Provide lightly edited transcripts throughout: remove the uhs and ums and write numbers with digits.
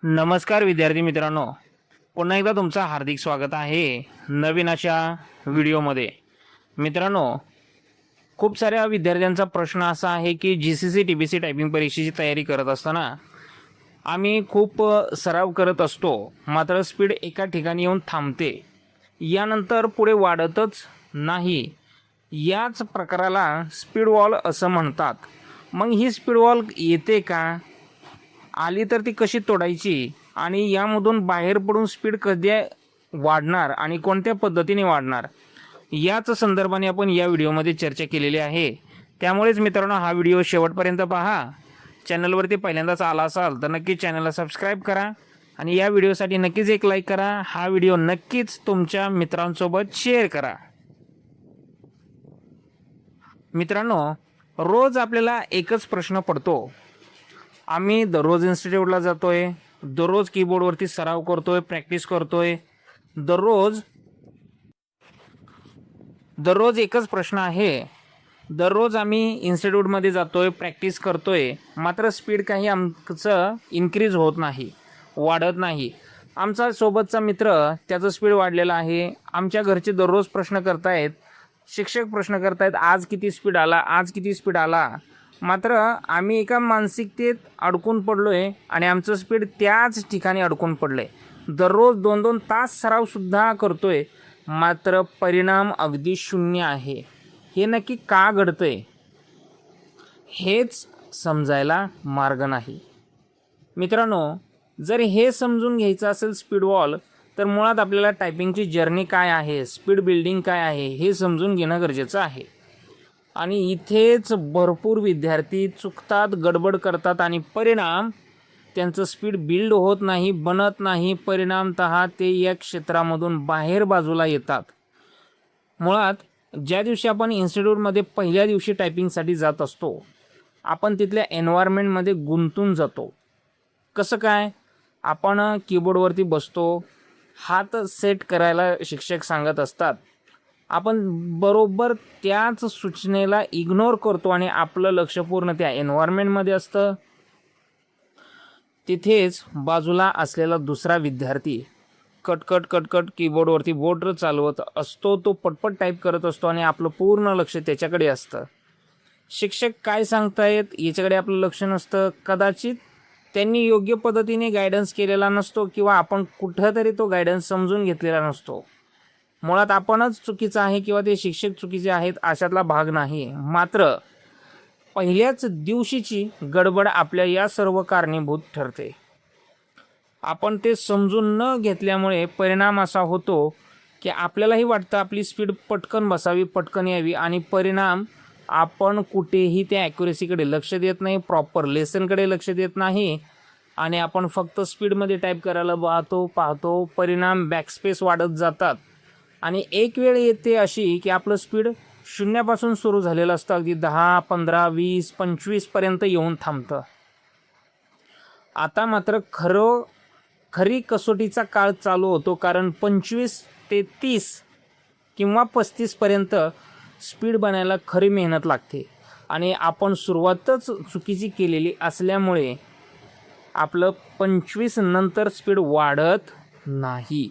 नमस्कार विद्यार्थी मित्रांनो, पुन्हा एकदा तुमचं हार्दिक स्वागत आहे नवीन अशा व्हिडिओमध्ये. मित्रांनो, खूप साऱ्या विद्यार्थ्यांचा प्रश्न असा आहे की GCC TBC टायपिंग परीक्षेची तयारी करत असताना आम्ही खूप सराव करत असतो, मात्र स्पीड एका ठिकाणी येऊन थांबते, यानंतर पुढे वाढतच नाही. याच प्रकाराला स्पीड वॉल असं म्हणतात. मग ही स्पीड वॉल येते का, आली तर ती कशी तोडायची आणि यामधून बाहेर पडून स्पीड कधी वाढणार आणि कोणत्या पद्धतीने वाढणार, याच संदर्भाने आपण या व्हिडिओमध्ये चर्चा केलेली आहे. त्यामुळेच मित्रांनो, हा व्हिडिओ शेवटपर्यंत पहा. चॅनलवरती पहिल्यांदाच आला असाल तर नक्कीच चॅनलला सबस्क्राईब करा आणि या व्हिडिओसाठी नक्कीच एक लाईक करा. हा व्हिडिओ नक्कीच तुमच्या मित्रांसोबत शेअर करा. मित्रांनो, रोज आपल्याला एकच प्रश्न पडतो. आम्ही दररोज इन्स्टिट्यूटला जातोय, दररोज कीबोर्डवरती सराव करतोय, प्रॅक्टिस करतोय, दररोज एकच प्रश्न आहे. दररोज आम्ही इन्स्टिट्यूटमध्ये जातोय, प्रॅक्टिस करतोय, मात्र स्पीड काही आमचं इन्क्रीज होत नाही, वाढत नाही. आमचा सोबतचा मित्र त्याचं स्पीड वाढलेलं आहे. आमच्या घरचे दररोज प्रश्न करतायत, शिक्षक प्रश्न करतायत, आज किती स्पीड आला, आज किती स्पीड आला. मात्र आम्ही एका मानसिकतेत अडकून पडलो आहे आणि आमचं स्पीड त्याच ठिकाणी अडकून पडलं आहे. दररोज 2-2 तास सरावसुद्धा करतो आहे, मात्र परिणाम अगदी शून्य आहे. हे नक्की का घडतं आहे, हेच समजायला मार्ग नाही. मित्रांनो, जर हे समजून घ्यायचं असेल स्पीड वॉल, तर मुळात आपल्याला टायपिंगची जर्नी काय आहे, स्पीड बिल्डिंग काय आहे, हे समजून घेणं गरजेचं आहे. आणि इथेच भरपूर विद्यार्थी चुकतात, गडबड करतात आणि परिणाम त्यांचं स्पीड बिल्ड होत नाही, बनत नाही. परिणामतः ते या क्षेत्रामधून बाहेर बाजूला येतात. मुळात ज्या दिवशी आपण इन्स्टिट्यूटमध्ये पहिल्या दिवशी टायपिंगसाठी जात असतो, आपण तिथल्या एन्व्हायरमेंटमध्ये गुंतून जातो. कसं काय, आपण कीबोर्डवरती बसतो, हात सेट करायला शिक्षक सांगत असतात, आपण बरोबर त्याच सूचनेला इग्नोर करतो आणि आपलं लक्ष पूर्ण त्या एन्व्हायरमेंटमध्ये असतं. तिथेच बाजूला असलेला दुसरा विद्यार्थी कटकट कटकट कीबोर्डवरती बोट चालवत असतो, तो पटपट टाईप करत असतो आणि आपलं पूर्ण लक्ष त्याच्याकडे असतं. शिक्षक काय सांगतायत याच्याकडे आपलं लक्ष नसतं. कदाचित त्यांनी योग्य पद्धतीने गायडन्स केलेला नसतो किंवा आपण कुठंतरी तो गायडन्स समजून घेतलेला नसतो. मुळात आपणच चुकीचं आहे किंवा ते शिक्षक चुकीचे आहेत अशातला भाग नाही. मात्र पहिल्याच दिवशीची गडबड आपल्या या सर्व कारणीभूत ठरते. आपण ते समजून न घेतल्यामुळे परिणाम असा होतो की आपल्यालाही वाटतं आपली स्पीड पटकन बसावी, पटकन यावी, आणि परिणाम आपण कुठेही त्या ॲक्युरेसीकडे लक्ष देत नाही, प्रॉपर लेसनकडे लक्ष देत नाही आणि आपण फक्त स्पीडमध्ये टाईप करायला पाहतो. परिणाम बॅकस्पेस वाढत जातात आणि एक वेळ येते अशी की आपलं स्पीड शून्यापासून सुरू झालेलं असतं, अगदी 10, 15, 20, 25 पर्यंत येऊन थांबतं. आता मात्र खरी कसोटीचा काळ चालू होतो, कारण 25 ते 30 किंवा 35 पर्यंत स्पीड बनायला खरी मेहनत लागते आणि आपण सुरुवातच चुकीची केलेली असल्यामुळे आपलं 25 नंतर स्पीड वाढत नाही,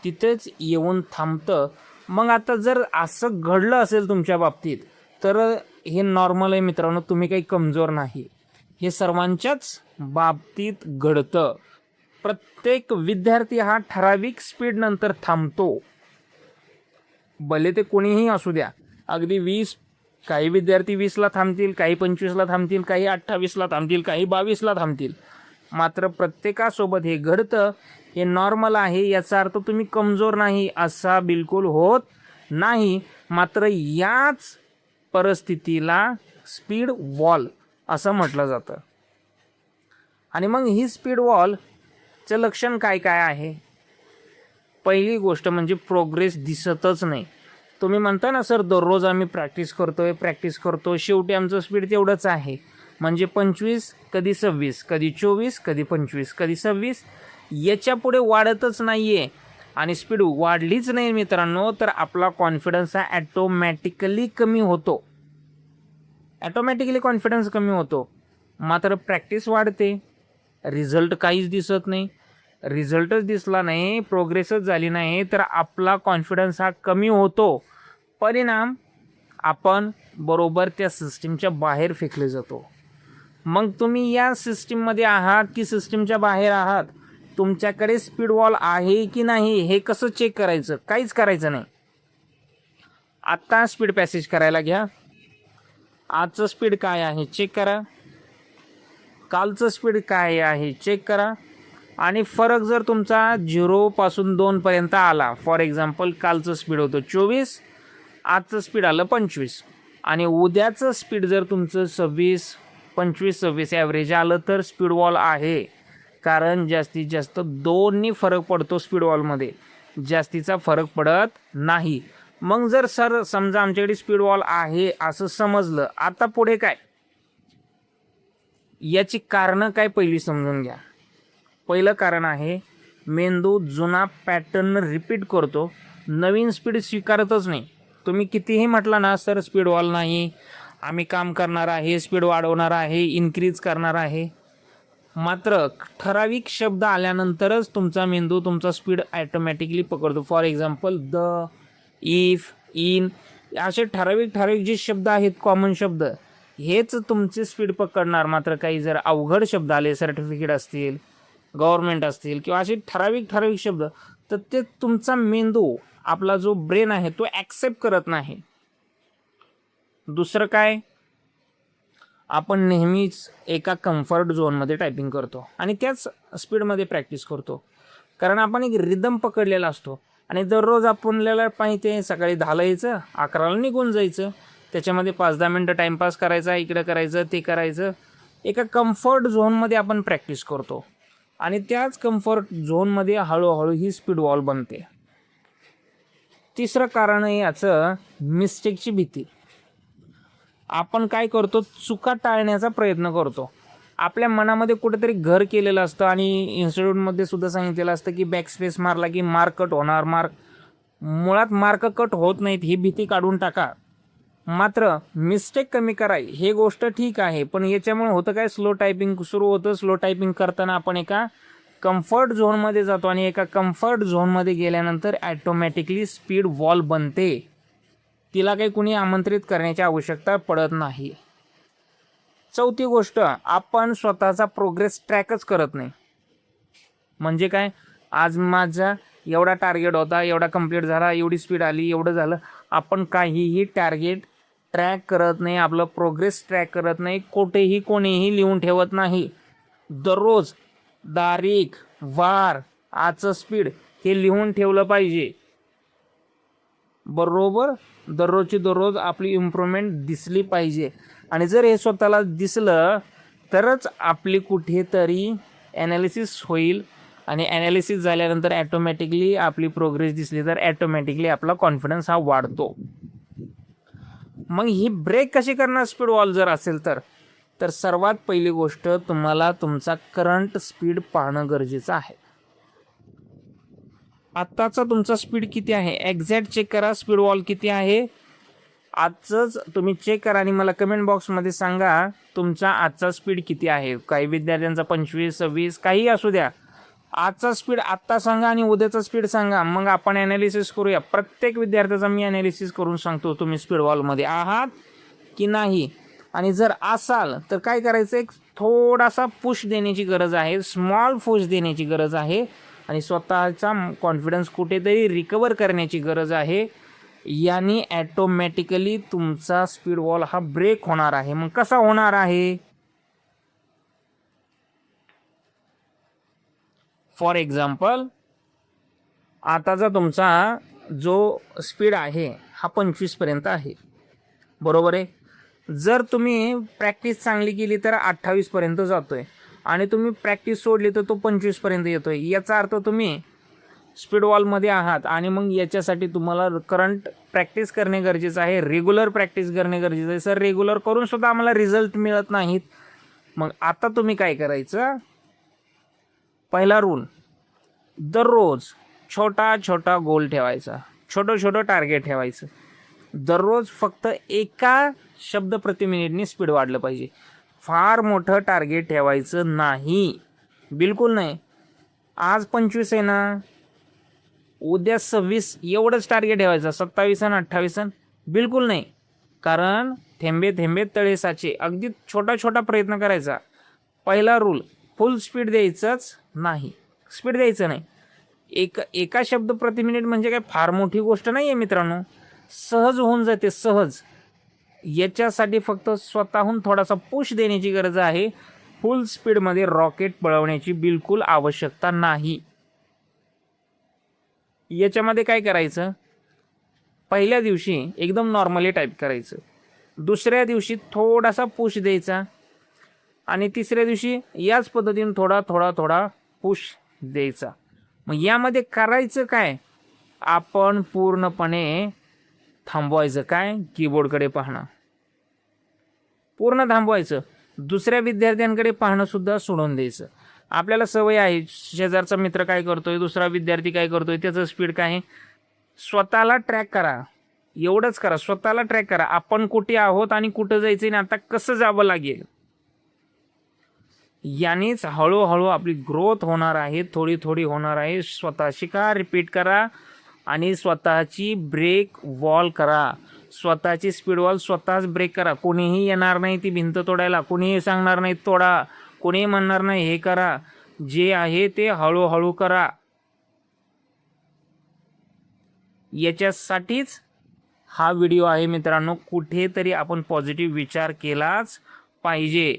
तिथेच येऊन थांबतं. मग आता जर असं घडलं असेल तुमच्या बाबतीत तर हे नॉर्मल आहे मित्रांनो, तुम्ही काही कमजोर नाही. हे सर्वांच्याच बाबतीत घडतं. प्रत्येक विद्यार्थी हा ठराविक स्पीड नंतर थांबतो, भले ते कोणीही असू द्या. अगदी 20, काही विद्यार्थी 20ला थांबतील, काही 25ला थांबतील, काही 28ला थांबतील, काही 22ला थांबतील. मात्र प्रत्येकासोबत हे घडतं, हे नॉर्मल आहे. याचा अर्थ तुम्ही कमजोर नाही असा बिलकुल होत नाही. मात्र याच परिस्थितीला स्पीड वॉल असं म्हटलं जातं. आणि मग ही स्पीड वॉलचं लक्षण काय काय आहे? पहिली गोष्ट म्हणजे प्रोग्रेस दिसतच नाही. तुम्ही म्हणता ना सर, दररोज आम्ही प्रॅक्टिस करतो, शेवटी आमचं स्पीड तेवढंच आहे. म्हणजे 25, कधी 26, कधी 24, कधी 25, कधी 26, याच्या पुढे वाढतच नाही आहे. आणि स्पीड वाढलीच नाही मित्रांनो, तर आपला कॉन्फिडन्स हा ॲटोमॅटिकली कमी होतो. कॉन्फिडन्स कमी होतो. मात्र प्रॅक्टिस वाढते, रिझल्ट काहीच दिसत नाही. रिझल्टच दिसला नाही, प्रोग्रेसच झाली नाही, तर आपला कॉन्फिडन्स हा कमी होतो. परिणाम आपण बरोबर त्या सिस्टीमच्या बाहेर फेकले जातो. मग तुम्ही या सिस्टीममध्ये आहात की सिस्टीमच्या बाहेर आहात, तुमच्याकडे स्पीड वॉल आहे की नाही हे कसं चेक करायचं? काहीच करायचं नाही. आत्ता स्पीड पॅसेज करायला घ्या. आजचं स्पीड काय आहे चेक करा, कालचं स्पीड काय आहे चेक करा, आणि फरक जर तुमचा 0 पासून 2 पर्यंत आला, फॉर एक्झाम्पल कालचं स्पीड होतं 24, आजचं स्पीड आलं 25, आणि उद्याचं स्पीड जर तुमचं 26, 25, 26 ॲव्हरेज आलं तर स्पीड वॉल आहे. कारण जास्तीत जास्त 2नी फरक पडतो स्पीड वॉलमध्ये, जास्तीचा फरक पडत नाही. मग जर समजा आमच्याकडे स्पीड वॉल आहे असं समजलं, आता पुढे काय? याची कारणं काय पहिली समजून घ्या. पहिलं कारण आहे, मेंदू जुना पॅटर्न रिपीट करतो, नवीन स्पीड स्वीकारतच नाही. तुम्ही कितीही म्हटलं ना, सर स्पीड वॉल नाही, आम्ही काम करणार आहे, स्पीड वाढवणार आहे, इन्क्रीज करणार आहे, मात्र ठराविक शब्द आल्यानंतरच तुमचा मेंदू तुमचा स्पीड ॲटोमॅटिकली पकडतो. For example the, if, in, असे ठराविक जे शब्द आहेत, कॉमन शब्द, हेच तुमची स्पीड पकडणार. मात्र काही जर अवघड शब्द आले, सर्टिफिकेट असतील, गव्हर्नमेंट असतील, किंवा असे ठराविक शब्द, तर ते तुमचा मेंदू, आपला जो ब्रेन आहे तो ॲक्सेप्ट करत नाही. दुसरं काय, आपण नेहमीच एका कम्फर्ट झोनमध्ये टायपिंग करतो आणि त्याच स्पीडमध्ये प्रॅक्टिस करतो. कारण आपण एक रिदम पकडलेला असतो आणि दररोज आपल्याला माहिती आहे, सकाळी 10ला यायचं, 11ला निघून जायचं, त्याच्यामध्ये 5-10 मिनटं टाईमपास करायचा, इकडं करायचं, ते करायचं. एका कम्फर्ट झोनमध्ये आपण प्रॅक्टिस करतो आणि त्याच कम्फर्ट झोनमध्ये हळूहळू ही स्पीड वॉल बनते. तिसरं कारण आहे याचं, मिस्टेकची भीती. आपण काय करतो, चुका टाळण्याचा प्रयत्न करतो. आपल्या मनामध्ये कुठेतरी घर केलेलं असतं आणि इन्स्टिट्यूटमध्ये सुद्धा सांगितलेलं असतं की बॅकस्पेस मारला की मार्क कट होणार. मुळात मार्क कट होत नाहीत, ही भीती काढून टाका. मात्र मिस्टेक कमी करा, हे गोष्ट ठीक आहे, पण याच्यामुळे होतं काय, स्लो टायपिंग सुरू होतं. स्लो टायपिंग करताना आपण एका कम्फर्ट झोनमध्ये जातो आणि एका कम्फर्ट झोनमध्ये गेल्यानंतर ॲटोमॅटिकली स्पीड वॉल बनते. तिला काही कुणी आमंत्रित करण्याची आवश्यकता पडत नाही. चौथी गोष्ट, आपण स्वतःचा प्रोग्रेस ट्रॅकच करत नाही. म्हणजे काय, आज माझा एवढा टार्गेट होता, एवढा कंप्लीट झाला, एवढी स्पीड आली, एवढं झालं, आपण काहीही टार्गेट ट्रॅक करत नाही, आपलं प्रोग्रेस ट्रॅक करत नाही, कोठेही कोणीही लिहून ठेवत नाही. दररोज तारीख, वार, आजचं स्पीड हे लिहून ठेवलं पाहिजे. बरोबर दररोज आपली इम्प्रूव्हमेंट दिसली पाहिजे. आणि जर हे स्वतःला दिसलं तरच आपली कुठेतरी ॲनालिसिस होईल, आणि ॲनालिसिस झाल्यानंतर ॲटोमॅटिकली आपली प्रोग्रेस दिसली तर ॲटोमॅटिकली आपला कॉन्फिडन्स हा वाढतो. मग ही ब्रेक कशी करणार स्पीड वॉल जर असेल तर सर्वात पहिली गोष्ट, तुम्हाला तुमचा करंट स्पीड पाहणं गरजेचं आहे. आत्ताचा तुमचा स्पीड किती आहे एक्झॅक्ट चेक करा. स्पीड वॉल किती आहे आजचंच तुम्ही चेक करा आणि मला कमेंट बॉक्समध्ये सांगा तुमचा आजचा स्पीड किती आहे. काही विद्यार्थ्यांचा 25, 26 काही असू द्या. आजचा स्पीड आत्ता सांगा आणि उद्याचा स्पीड सांगा, मग आपण ॲनालिसिस करूया. प्रत्येक विद्यार्थ्याचा मी ॲनालिसिस करून सांगतो तुम्ही स्पीड वॉलमध्ये आहात की नाही. आणि जर असाल तर काय करायचं, एक थोडासा पुश देण्याची गरज आहे, स्मॉल पुश देण्याची गरज आहे आणि स्वतःचा कॉन्फिडन्स कुठेतरी रिकवर करण्याची गरज आहे. यानी ॲटोमॅटिकली तुमचा स्पीड वॉल हा ब्रेक होणार आहे. मग कसा होणार आहे, फॉर एक्झाम्पल आताचा तुमचा जो स्पीड आहे हा 25 पर्यंत आहे, बरोबर आहे. जर तुम्ही प्रॅक्टिस चांगली केली तर 28 पर्यंत जातोय आणि तुम्ही प्रॅक्टिस सोडली तर तो 25 पर्यंत येतोय. याचा अर्थ तुम्ही स्पीड वॉलमध्ये आहात आणि मग याच्यासाठी तुम्हाला करंट प्रॅक्टिस करणे गरजेचं आहे, रेग्युलर प्रॅक्टिस करणे गरजेचं आहे. सर रेग्युलर करून सुद्धा आम्हाला रिझल्ट मिळत नाहीत. मग आता तुम्ही काय करायचं, पहिला रूल, दररोज छोटा गोल ठेवायचा, छोटं टार्गेट ठेवायचं. दररोज फक्त एका शब्द प्रति मिनिटनी स्पीड वाढलं पाहिजे. फार मोठं टार्गेट ठेवायचं नाही. बिलकुल नाही. आज 25 आहे ना, उद्या 26 एवढंच टार्गेट ठेवायचं. 27 आणि 28 बिलकुल नाही. कारण थेंबे थेंबे तळे साचे. अगदी छोटा छोटा प्रयत्न करायचा. पहिला रूल, फुल स्पीड द्यायचंच नाही, स्पीड द्यायचं नाही. एका शब्द प्रति मिनिट म्हणजे काय फार मोठी गोष्ट नाही आहे मित्रांनो. सहज होऊन जाते, सहज. याच्यासाठी फक्त स्वतःहून थोडासा पुश देण्याची गरज आहे. फुल स्पीडमध्ये रॉकेट पळवण्याची बिलकुल आवश्यकता नाही. याच्यामध्ये काय करायचं, पहिल्या दिवशी एकदम नॉर्मली टाईप करायचं, दुसऱ्या दिवशी थोडासा पुश द्यायचा आणि तिसऱ्या दिवशी याच पद्धतीने थोडा थोडा थोडा पुश द्यायचा. मग यामध्ये करायचं काय, आपण पूर्णपणे थांबवायचं. काय, कीबोर्डकडे पाहणं पूर्ण थांबवायचं. दुसऱ्या विद्यार्थ्यांकडे पाहणं सुद्धा सोडून द्यायचं. आपल्याला सवय आहे, शेजारचा मित्र काय करतोय, दुसरा विद्यार्थी काय करतोय, त्याचं स्पीड काय आहे, स्वतःला ट्रॅक करा. एवढंच करा, स्वतःला ट्रॅक करा. आपण कुठे आहोत आणि कुठं जायचं आणि आता कसं जावं लागेल. यानेच हळूहळू आपली ग्रोथ होणार आहे, थोडी थोडी होणार आहे. स्वतः शिका, रिपीट करा आणि स्वतःची ब्रेक वॉल करा. स्वतःची स्पीड वॉल स्वतःच ब्रेक करा. कोणीही येणार नाही ती भिंत तोडायला, कोणीही सांगणार नाही तोडा, कोणीही म्हणणार नाही हे करा. जे आहे ते हळूहळू करा. याच्यासाठीच हा व्हिडिओ आहे मित्रांनो. कुठेतरी आपण पॉझिटिव्ह विचार केलाच पाहिजे.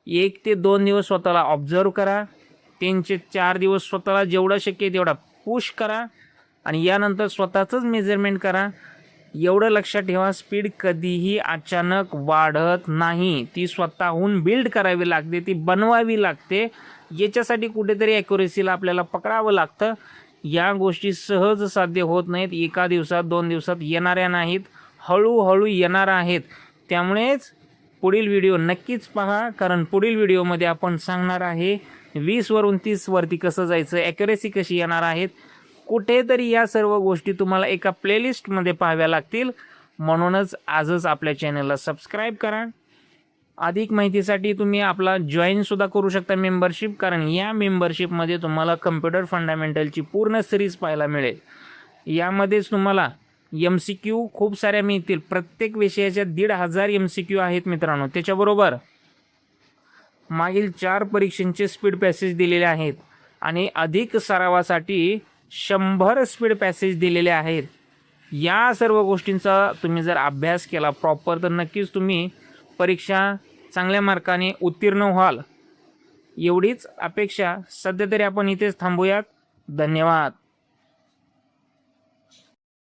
1 ते 2 दिवस स्वतःला ऑब्झर्व करा. 3 ते 4 दिवस स्वतःला जेवढं शक्य तेवढा पुश करा आणि यानंतर स्वतःचंच मेजरमेंट करा. एवढं लक्षात ठेवा, स्पीड कधीही अचानक वाढत नाही. ती स्वतःहून बिल्ड करावी लागते, ती बनवावी लागते. याच्यासाठी कुठेतरी ॲक्युरेसीला आपल्याला पकडावं लागतं. या गोष्टी सहज साध्य होत नाहीत, एका दिवसात 2 दिवसात येणाऱ्या नाहीत, हळूहळू येणार आहेत. त्यामुळेच पुढील व्हिडिओ नक्कीच पहा, कारण पुढील व्हिडिओमध्ये आपण सांगणार आहे 20 वरून 30 वरती कसं जायचं, ॲक्युरेसी कशी येणार आहेत. कुठेतरी या सर्व गोष्टी तुम्हाला एका प्लेलिस्टमध्ये पाहाव्या लागतील. म्हणूनच आजच आपल्या चॅनलला सबस्क्राईब करा. अधिक माहितीसाठी तुम्ही आपला जॉईनसुद्धा करू शकता मेंबरशिप, कारण या मेंबरशिपमध्ये तुम्हाला कम्प्युटर फंडामेंटलची पूर्ण सिरीज पाहायला मिळेल. यामध्येच तुम्हाला MCQ खूप साऱ्या मिळतील. प्रत्येक विषयाच्या 1,500 MCQ आहेत मित्रांनो. त्याच्याबरोबर मागील 4 परीक्षांचे स्पीड पॅसेज दिलेले आहेत आणि अधिक सरावासाठी 100 स्पीड पॅसेज दिलेले आहेत. या सर्व गोष्टींचा तुम्ही जर अभ्यास केला प्रॉपर तर नक्कीच तुम्ही परीक्षा चांगल्या मार्काने उत्तीर्ण व्हाल. एवढीच अपेक्षा. सध्या तरी आपण इथेच थांबूयात. धन्यवाद.